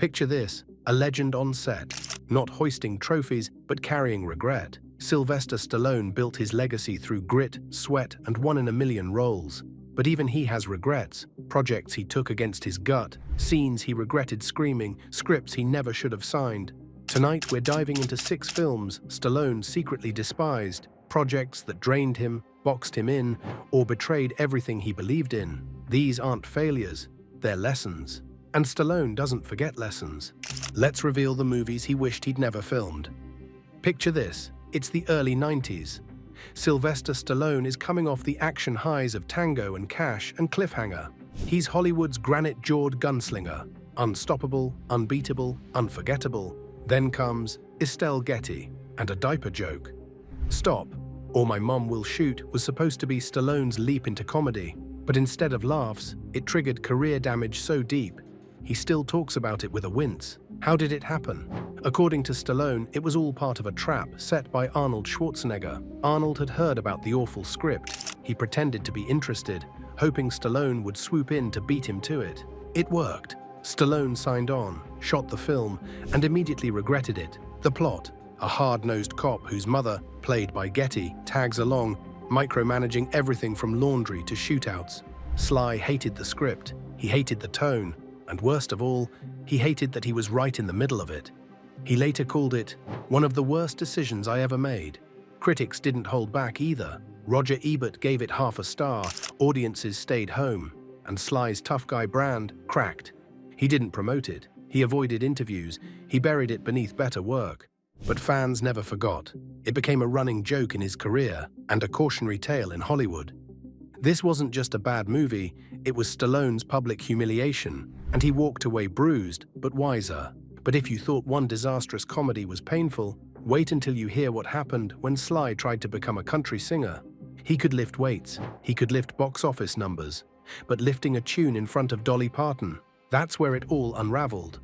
Picture this, a legend on set, not hoisting trophies but carrying regret. Sylvester Stallone built his legacy through grit, sweat, and one-in-a-million roles. But even he has regrets, projects he took against his gut, scenes he regretted screaming, scripts he never should have signed. Tonight we're diving into 6 films Stallone secretly despised, projects that drained him, boxed him in, or betrayed everything he believed in. These aren't failures, they're lessons. And Stallone doesn't forget lessons. Let's reveal the movies he wished he'd never filmed. Picture this, it's the early 90s. Sylvester Stallone is coming off the action highs of Tango and Cash and Cliffhanger. He's Hollywood's granite-jawed gunslinger, unstoppable, unbeatable, unforgettable. Then comes Estelle Getty and a diaper joke. Stop, or My Mom Will Shoot was supposed to be Stallone's leap into comedy, but instead of laughs, it triggered career damage so deep, he still talks about it with a wince. How did it happen? According to Stallone, it was all part of a trap set by Arnold Schwarzenegger. Arnold had heard about the awful script. He pretended to be interested, hoping Stallone would swoop in to beat him to it. It worked. Stallone signed on, shot the film, and immediately regretted it. The plot: a hard-nosed cop whose mother, played by Getty, tags along, micromanaging everything from laundry to shootouts. Sly hated the script, he hated the tone, and worst of all, he hated that he was right in the middle of it. He later called it one of the worst decisions I ever made. Critics didn't hold back either. Roger Ebert gave it half a star, audiences stayed home, and Sly's tough guy brand cracked. He didn't promote it, he avoided interviews, he buried it beneath better work. But fans never forgot. It became a running joke in his career and a cautionary tale in Hollywood. This wasn't just a bad movie, it was Stallone's public humiliation, and he walked away bruised, but wiser. But if you thought one disastrous comedy was painful, wait until you hear what happened when Sly tried to become a country singer. He could lift weights, he could lift box office numbers, but lifting a tune in front of Dolly Parton, that's where it all unraveled.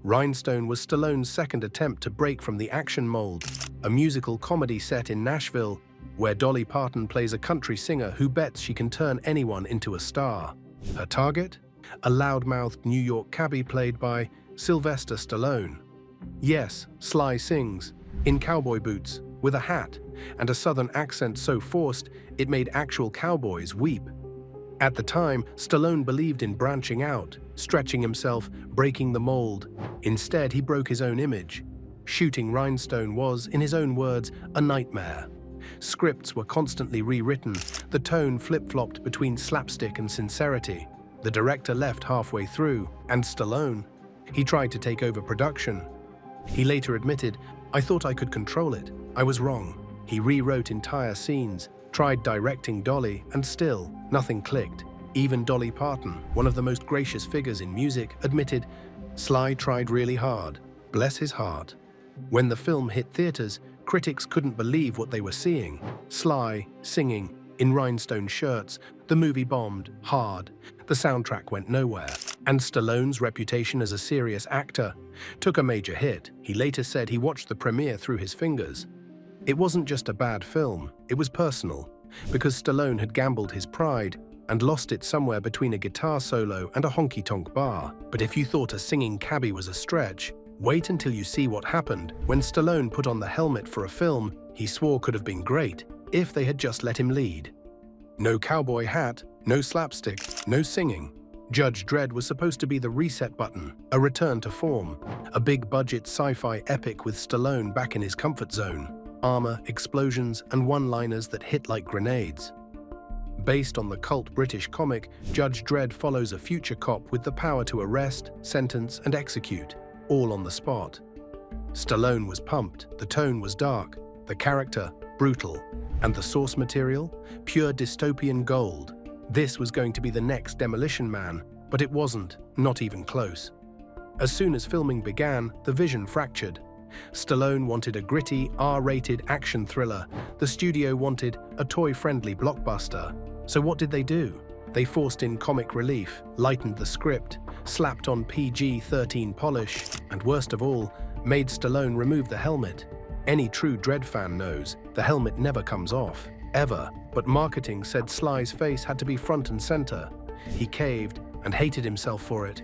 Rhinestone was Stallone's second attempt to break from the action mold, a musical comedy set in Nashville, where Dolly Parton plays a country singer who bets she can turn anyone into a star. Her target? A loudmouthed New York cabbie played by Sylvester Stallone. Yes, Sly sings, in cowboy boots, with a hat, and a southern accent so forced it made actual cowboys weep. At the time, Stallone believed in branching out, stretching himself, breaking the mold. Instead, he broke his own image. Shooting Rhinestone was, in his own words, a nightmare. Scripts were constantly rewritten, the tone flip-flopped between slapstick and sincerity. The director left halfway through, and Stallone, he tried to take over production. He later admitted, "I thought I could control it. I was wrong." He rewrote entire scenes, tried directing Dolly, and still, nothing clicked. Even Dolly Parton, one of the most gracious figures in music, admitted, "Sly tried really hard. Bless his heart." When the film hit theaters, critics couldn't believe what they were seeing. Sly, singing, in rhinestone shirts, the movie bombed, hard. The soundtrack went nowhere. And Stallone's reputation as a serious actor took a major hit. He later said he watched the premiere through his fingers. It wasn't just a bad film, it was personal, because Stallone had gambled his pride and lost it somewhere between a guitar solo and a honky-tonk bar. But if you thought a singing cabbie was a stretch, wait until you see what happened when Stallone put on the helmet for a film he swore could have been great if they had just let him lead. No cowboy hat, no slapstick, no singing. Judge Dredd was supposed to be the reset button, a return to form, a big-budget sci-fi epic with Stallone back in his comfort zone. Armor, explosions, and one-liners that hit like grenades. Based on the cult British comic, Judge Dredd follows a future cop with the power to arrest, sentence, and execute, all on the spot. Stallone was pumped, the tone was dark, the character brutal, and the source material pure dystopian gold. This was going to be the next Demolition Man, but it wasn't, not even close. As soon as filming began, the vision fractured. Stallone wanted a gritty, R-rated action thriller. The studio wanted a toy-friendly blockbuster. So what did they do? They forced in comic relief, lightened the script, slapped on PG-13 polish, and worst of all, made Stallone remove the helmet. Any true Dredd fan knows the helmet never comes off, ever. But marketing said Sly's face had to be front and center. He caved and hated himself for it.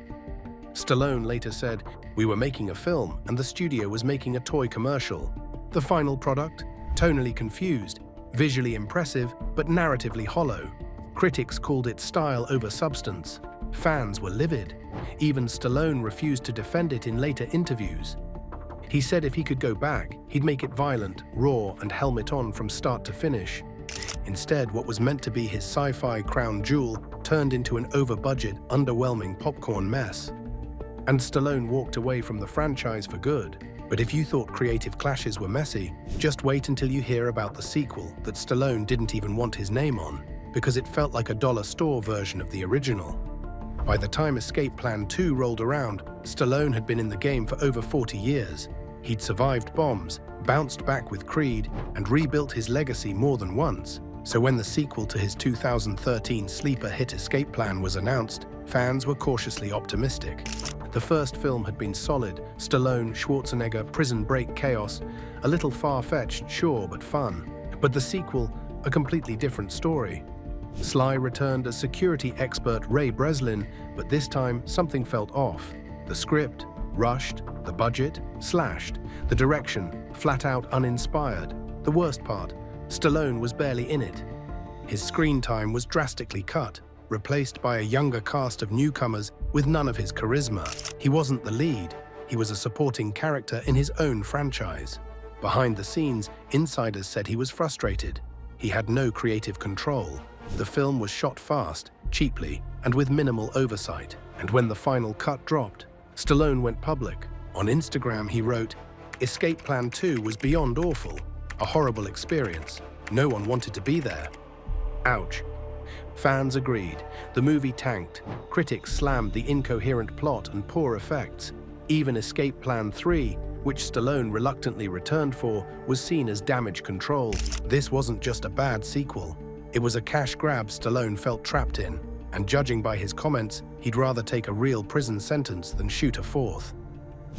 Stallone later said, "We were making a film and the studio was making a toy commercial. The final product? Tonally confused, visually impressive, but narratively hollow. Critics called it style over substance. Fans were livid. Even Stallone refused to defend it in later interviews. He said if he could go back, he'd make it violent, raw, and helmet on from start to finish. Instead, what was meant to be his sci-fi crown jewel turned into an over-budget, underwhelming popcorn mess. And Stallone walked away from the franchise for good. But if you thought creative clashes were messy, just wait until you hear about the sequel that Stallone didn't even want his name on, because it felt like a dollar store version of the original. By the time Escape Plan 2 rolled around, Stallone had been in the game for over 40 years. He'd survived bombs, bounced back with Creed, and rebuilt his legacy more than once. So when the sequel to his 2013 sleeper hit Escape Plan was announced, fans were cautiously optimistic. The first film had been solid, Stallone, Schwarzenegger, prison break chaos, a little far-fetched, sure, but fun. But the sequel, a completely different story. Sly returned as security expert Ray Breslin, but this time something felt off. The script, rushed, the budget, slashed, the direction, flat out uninspired. The worst part, Stallone was barely in it. His screen time was drastically cut, replaced by a younger cast of newcomers with none of his charisma. He wasn't the lead, he was a supporting character in his own franchise. Behind the scenes, insiders said he was frustrated. He had no creative control. The film was shot fast, cheaply, and with minimal oversight. And when the final cut dropped, Stallone went public. On Instagram, he wrote, "Escape Plan 2 was beyond awful. A horrible experience. No one wanted to be there." Ouch. Fans agreed. The movie tanked. Critics slammed the incoherent plot and poor effects. Even Escape Plan 3, which Stallone reluctantly returned for, was seen as damage control. This wasn't just a bad sequel. It was a cash grab Stallone felt trapped in, and judging by his comments, he'd rather take a real prison sentence than shoot a fourth.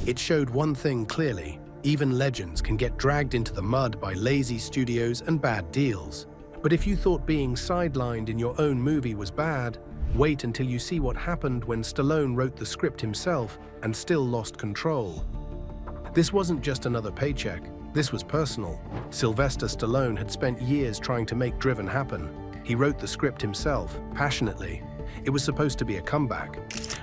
It showed one thing clearly: even legends can get dragged into the mud by lazy studios and bad deals. But if you thought being sidelined in your own movie was bad, wait until you see what happened when Stallone wrote the script himself and still lost control. This wasn't just another paycheck. This was personal. Sylvester Stallone had spent years trying to make Driven happen. He wrote the script himself, passionately. It was supposed to be a comeback,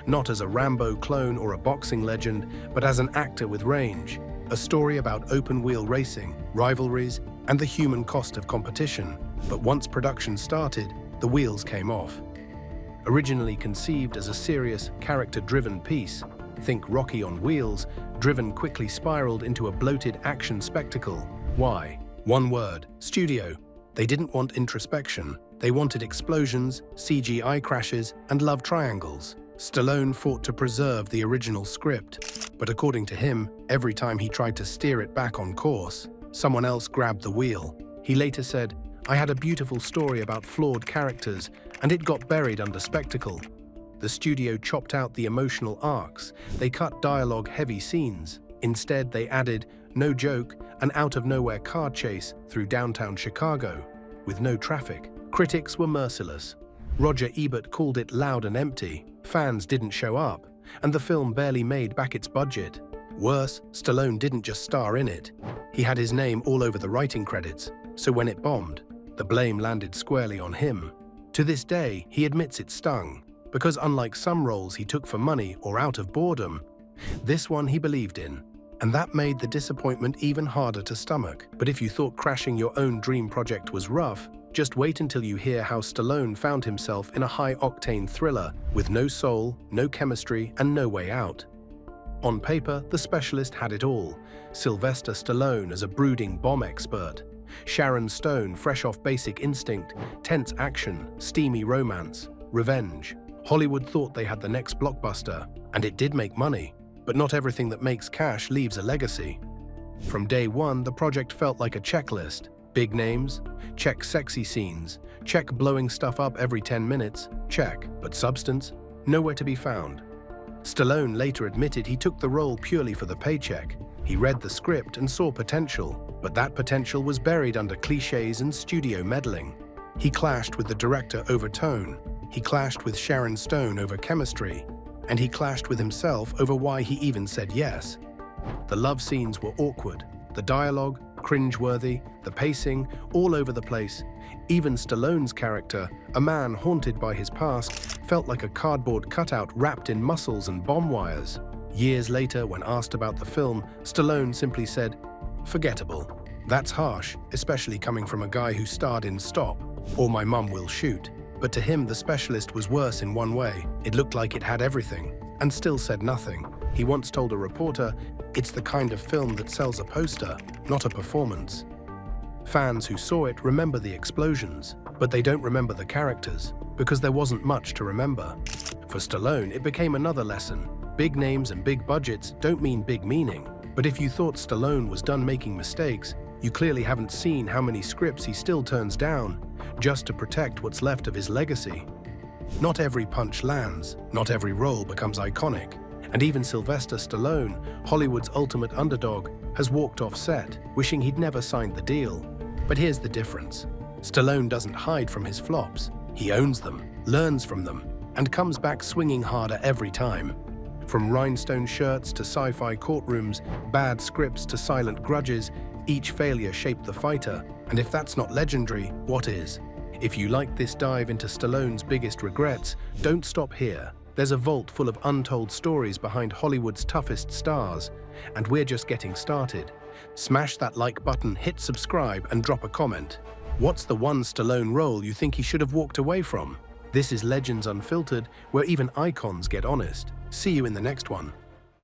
not as a Rambo clone or a boxing legend, but as an actor with range. A story about open-wheel racing, rivalries, and the human cost of competition. But once production started, the wheels came off. Originally conceived as a serious, character-driven piece, think Rocky on wheels, Driven quickly spiraled into a bloated action spectacle. Why? One word: studio. They didn't want introspection. They wanted explosions, CGI crashes, and love triangles. Stallone fought to preserve the original script, but according to him, every time he tried to steer it back on course, someone else grabbed the wheel. He later said, "I had a beautiful story about flawed characters, and it got buried under spectacle." The studio chopped out the emotional arcs. They cut dialogue-heavy scenes. Instead, they added, no joke, an out-of-nowhere car chase through downtown Chicago, with no traffic. Critics were merciless. Roger Ebert called it loud and empty. Fans didn't show up, and the film barely made back its budget. Worse, Stallone didn't just star in it. He had his name all over the writing credits, so when it bombed, the blame landed squarely on him. To this day, he admits it stung, because unlike some roles he took for money or out of boredom, this one he believed in, and that made the disappointment even harder to stomach. But if you thought crashing your own dream project was rough, just wait until you hear how Stallone found himself in a high-octane thriller with no soul, no chemistry, and no way out. On paper, the specialist had it all. Sylvester Stallone as a brooding bomb expert, Sharon Stone fresh off Basic Instinct, tense action, steamy romance, revenge. Hollywood thought they had the next blockbuster, and it did make money, but not everything that makes cash leaves a legacy. From day one, the project felt like a checklist. Big names, check sexy scenes, check blowing stuff up every 10 minutes, check, but substance, nowhere to be found. Stallone later admitted he took the role purely for the paycheck. He read the script and saw potential, but that potential was buried under cliches and studio meddling. He clashed with the director over tone. He clashed with Sharon Stone over chemistry. and he clashed with himself over why he even said yes. The love scenes were awkward, the dialogue, cringeworthy, the pacing, all over the place. Even Stallone's character, a man haunted by his past, felt like a cardboard cutout wrapped in muscles and bomb wires. Years later, when asked about the film, Stallone simply said, "Forgettable. That's harsh, especially coming from a guy who starred in Stop or My Mum Will Shoot." But to him, The Specialist was worse in one way. It looked like it had everything, and still said nothing. He once told a reporter, "It's the kind of film that sells a poster, not a performance." Fans who saw it remember the explosions, but they don't remember the characters, because there wasn't much to remember. For Stallone, it became another lesson. Big names and big budgets don't mean big meaning. But if you thought Stallone was done making mistakes, you clearly haven't seen how many scripts he still turns down, just to protect what's left of his legacy. Not every punch lands, not every role becomes iconic, and even Sylvester Stallone, Hollywood's ultimate underdog, has walked off set, wishing he'd never signed the deal. But here's the difference. Stallone doesn't hide from his flops. He owns them, learns from them, and comes back swinging harder every time. From rhinestone shirts to sci-fi courtrooms, bad scripts to silent grudges, each failure shaped the fighter. And if that's not legendary, what is? If you like this dive into Stallone's biggest regrets, don't stop here. There's a vault full of untold stories behind Hollywood's toughest stars, and we're just getting started. Smash that like button, hit subscribe, and drop a comment. What's the one Stallone role you think he should have walked away from? This is Legends Unfiltered, where even icons get honest. See you in the next one.